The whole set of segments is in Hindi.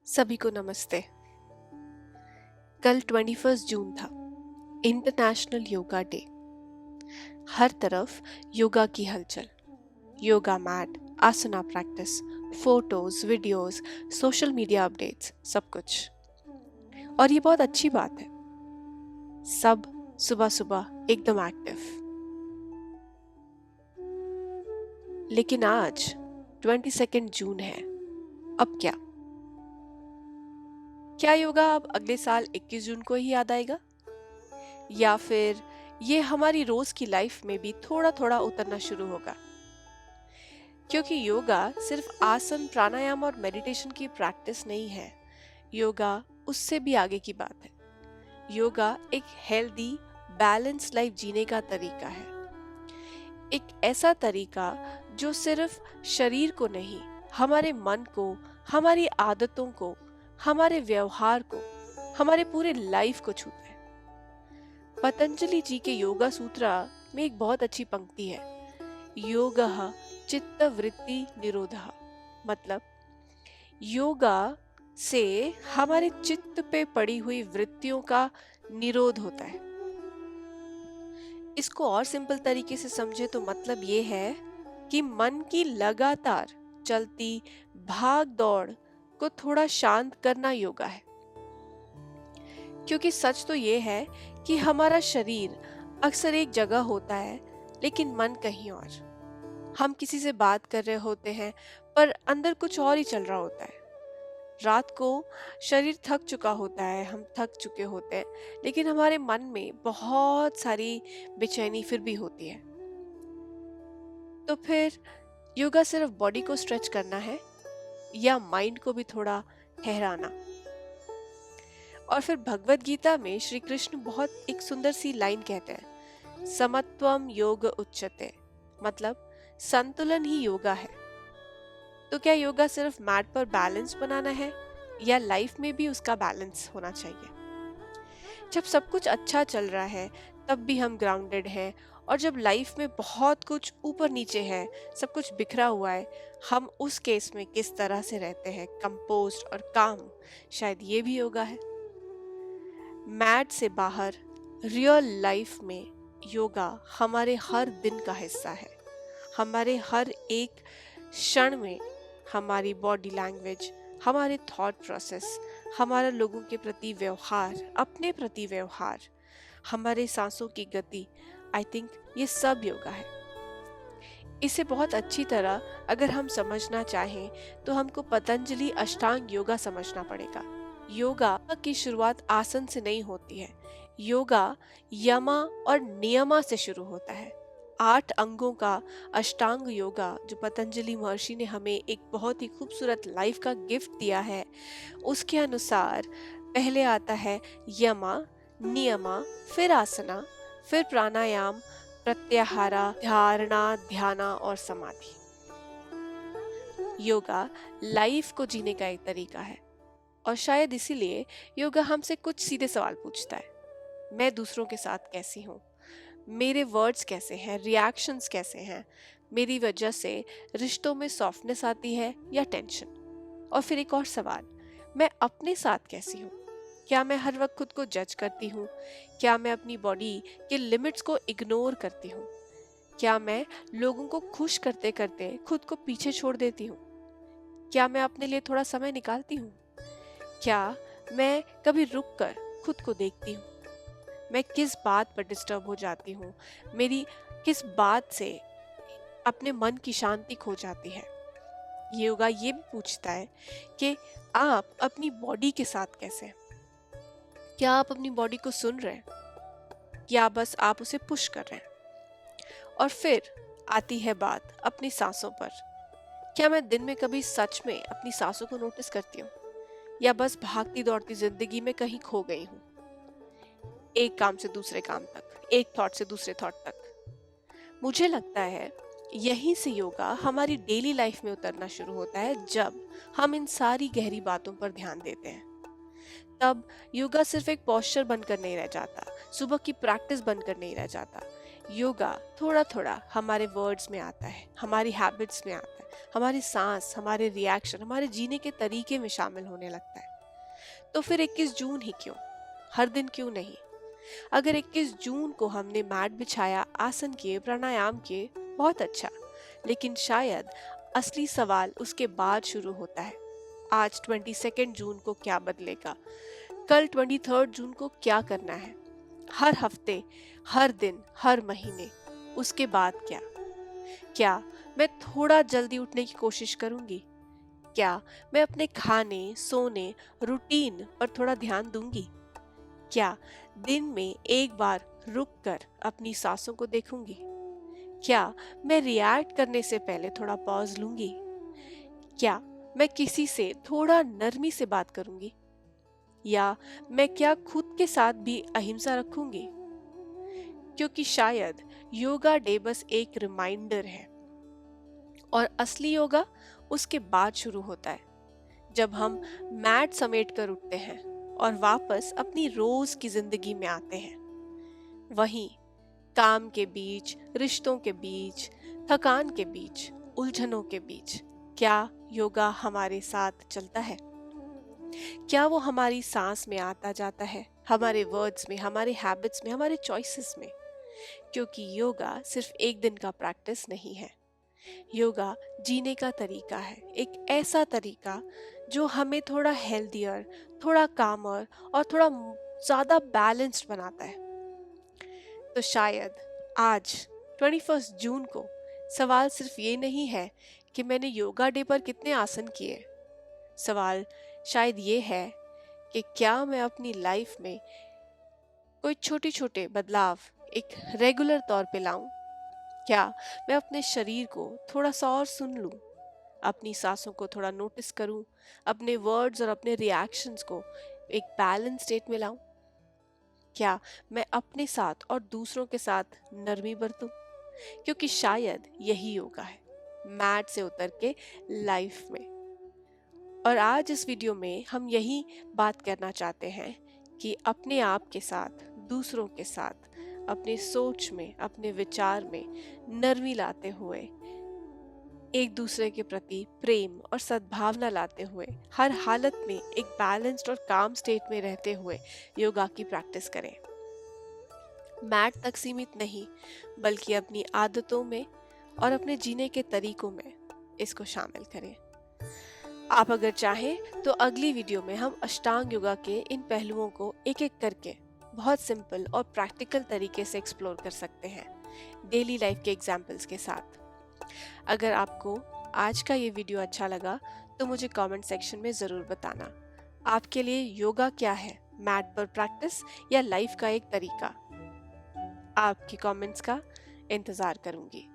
सभी को नमस्ते। कल 21 जून था, इंटरनेशनल योगा डे। हर तरफ योगा की हलचल, yoga mat, asana practice, photos, videos, social media updates, सब कुछ। और ये बहुत अच्छी बात है। सब सुबह सुबह एकदम एक्टिव। लेकिन आज 22 जून है। अब क्या? क्या योगा अब अगले साल 21 जून को ही याद आएगा? या फिर ये हमारी रोज की लाइफ में भी थोड़ा थोड़ा उतरना शुरू होगा? क्योंकि योगा सिर्फ आसन, प्राणायाम और मेडिटेशन की प्रैक्टिस नहीं है। योगा उससे भी आगे की बात है। योगा एक हेल्दी, बैलेंस लाइफ जीने का तरीका है। एक ऐसा तरीका जो सिर्फ शरीर को नहीं, हमारे मन को, हमारी आदतों को, हमारे व्यवहार को, हमारे पूरे लाइफ को छूता है। पतंजलि जी के योगा सूत्रा में एक बहुत अच्छी पंक्ति है, योगः चित्त वृत्ति निरोधः। मतलब योगा से हमारे चित्त पे पड़ी हुई वृत्तियों का निरोध होता है। इसको और सिंपल तरीके से समझे तो मतलब ये है कि मन की लगातार चलती भाग दौड़ को थोड़ा शांत करना योगा है। क्योंकि सच तो ये है कि हमारा शरीर अक्सर एक जगह होता है, लेकिन मन कहीं और। हम किसी से बात कर रहे होते हैं, पर अंदर कुछ और ही चल रहा होता है। रात को शरीर थक चुका होता है, हम थक चुके होते हैं, लेकिन हमारे मन में बहुत सारी बेचैनी फिर भी होती है। तो फिर योगा सिर्फ बॉडी को स्ट्रेच करना है या माइंड को भी थोड़ा ठहराना? और फिर भगवत गीता में श्री कृष्ण बहुत एक सुंदर सी लाइन कहते हैं, समत्वम योग उच्यते। मतलब संतुलन ही योगा है। तो क्या योगा सिर्फ मैट पर बैलेंस बनाना है, या लाइफ में भी उसका बैलेंस होना चाहिए? जब सब कुछ अच्छा चल रहा है तब भी हम ग्राउंडेड हैं, और जब लाइफ में बहुत कुछ ऊपर नीचे है, सब कुछ बिखरा हुआ है, हम उस केस में किस तरह से रहते हैं, कंपोज्ड और काम? शायद ये भी योगा है। मैट से बाहर रियल लाइफ में योगा हमारे हर दिन का हिस्सा है। हमारे हर एक क्षण में हमारी बॉडी लैंग्वेज, हमारे थॉट प्रोसेस, हमारा लोगों के प्रति व्यवहार, अपने प्रति व्यवहार, हमारे सांसों की गति, आई थिंक ये सब योगा है। इसे बहुत अच्छी तरह अगर हम समझना चाहें तो हमको पतंजलि अष्टांग योगा समझना पड़ेगा। योगा की शुरुआत आसन से नहीं होती है। योगा यमा और नियमा से शुरू होता है। 8 अंगों का अष्टांग योगा जो पतंजलि महर्षि ने हमें एक बहुत ही खूबसूरत लाइफ का गिफ्ट दिया है, उसके अनुसार पहले आता है यमा, नियमा, फिर आसना, फिर प्राणायाम, प्रत्याहारा, धारणा, ध्याना और समाधि। योगा लाइफ को जीने का एक तरीका है, और शायद इसीलिए योगा हमसे कुछ सीधे सवाल पूछता है। मैं दूसरों के साथ कैसी हूँ? मेरे वर्ड्स कैसे हैं? रिएक्शंस कैसे हैं? मेरी वजह से रिश्तों में सॉफ्टनेस आती है या टेंशन? और फिर एक और सवाल, मैं अपने साथ कैसी हूँ? क्या मैं हर वक्त खुद को जज करती हूँ? क्या मैं अपनी बॉडी के लिमिट्स को इग्नोर करती हूँ? क्या मैं लोगों को खुश करते करते खुद को पीछे छोड़ देती हूँ? क्या मैं अपने लिए थोड़ा समय निकालती हूँ? क्या मैं कभी रुक कर खुद को देखती हूँ? मैं किस बात पर डिस्टर्ब हो जाती हूँ? मेरी किस बात से अपने मन की शांति खो जाती है? योगा ये भी पूछता है कि आप अपनी बॉडी के साथ कैसे हैं? क्या आप अपनी बॉडी को सुन रहे हैं, या बस आप उसे पुश कर रहे हैं? और फिर आती है बात अपनी सांसों पर। क्या मैं दिन में कभी सच में अपनी सांसों को नोटिस करती हूँ, या बस भागती दौड़ती जिंदगी में कहीं खो गई हूँ? एक काम से दूसरे काम तक, एक थॉट से दूसरे थॉट तक। मुझे लगता है यहीं से योगा हमारी डेली लाइफ में उतरना शुरू होता है, जब हम इन सारी गहरी बातों पर ध्यान देते हैं। तब योगा सिर्फ एक पोस्चर बनकर नहीं रह जाता, सुबह की प्रैक्टिस बनकर नहीं रह जाता। योगा थोड़ा थोड़ा हमारे वर्ड्स में आता है, हमारी हैबिट्स में आता है, हमारी सांस, हमारे रिएक्शन, हमारे जीने के तरीके में शामिल होने लगता है। तो फिर 21 जून ही क्यों? हर दिन क्यों नहीं? अगर 21 जून को हमने मैट बिछाया, आसन किए, प्राणायाम किए, बहुत अच्छा। लेकिन शायद असली सवाल उसके बाद शुरू होता है। आज 22 जून को क्या बदलेगा? कल 23 जून को क्या करना है? हर हफ्ते, हर दिन, हर महीने, उसके बाद क्या? क्या मैं थोड़ा जल्दी उठने की कोशिश करूंगी? क्या मैं अपने खाने, सोने, रूटीन पर थोड़ा ध्यान दूंगी? क्या दिन में एक बार रुक कर अपनी सांसों को देखूंगी? क्या मैं रिएक्ट करने से पहले थोड़ा पॉज लूंगी? क्या मैं किसी से थोड़ा नरमी से बात करूंगी? या मैं क्या खुद के साथ भी अहिंसा रखूंगी? क्योंकि शायद योगा डे बस एक रिमाइंडर है और असली योगा उसके बाद शुरू होता है, जब हम मैट समेट कर उठते हैं और वापस अपनी रोज की जिंदगी में आते हैं। वहीं काम के बीच, रिश्तों के बीच, थकान के बीच, उलझनों के बीच, क्या योगा हमारे साथ चलता है? क्या वो हमारी सांस में आता जाता है, हमारे वर्ड्स में, हमारे हैबिट्स में, हमारे चॉइसेस में? क्योंकि योगा सिर्फ एक दिन का प्रैक्टिस नहीं है। योगा जीने का तरीका है, एक ऐसा तरीका जो हमें थोड़ा हेल्दियर, थोड़ा कामर और थोड़ा ज्यादा बैलेंस्ड बनाता है। तो शायद आज 21 जून को सवाल सिर्फ ये नहीं है कि मैंने योगा डे पर कितने आसन किए। सवाल शायद ये है कि क्या मैं अपनी लाइफ में कोई छोटे छोटे बदलाव एक रेगुलर तौर पे लाऊं? क्या मैं अपने शरीर को थोड़ा सा और सुन लूं, अपनी सांसों को थोड़ा नोटिस करूं, अपने वर्ड्स और अपने रिएक्शंस को एक बैलेंस स्टेट में लाऊं? क्या मैं अपने साथ और दूसरों के साथ नरमी बरतूं? क्योंकि शायद यही योगा है, मैट से उतर के लाइफ में। और आज इस वीडियो में हम यही बात करना चाहते हैं कि अपने आप के साथ, दूसरों के साथ, अपने सोच में, अपने विचार में नरमी लाते हुए, एक दूसरे के प्रति प्रेम और सद्भावना लाते हुए, हर हालत में एक बैलेंस्ड और काम स्टेट में रहते हुए योगा की प्रैक्टिस करें। मैट तक सीमित नहीं, बल्कि अपनी आदतों में और अपने जीने के तरीकों में इसको शामिल करें। आप अगर चाहें तो अगली वीडियो में हम अष्टांग योगा के इन पहलुओं को एक एक करके बहुत सिंपल और प्रैक्टिकल तरीके से एक्सप्लोर कर सकते हैं, डेली लाइफ के एग्जाम्पल्स के साथ। अगर आपको आज का ये वीडियो अच्छा लगा तो मुझे कमेंट सेक्शन में ज़रूर बताना। आपके लिए योगा क्या है, मैट पर प्रैक्टिस या लाइफ का एक तरीका? आपके कमेंट्स का इंतज़ार करूंगी।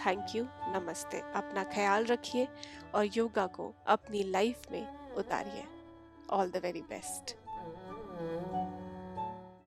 थैंक यू, नमस्ते। अपना ख्याल रखिए और योगा को अपनी लाइफ में उतारिए। All the very best.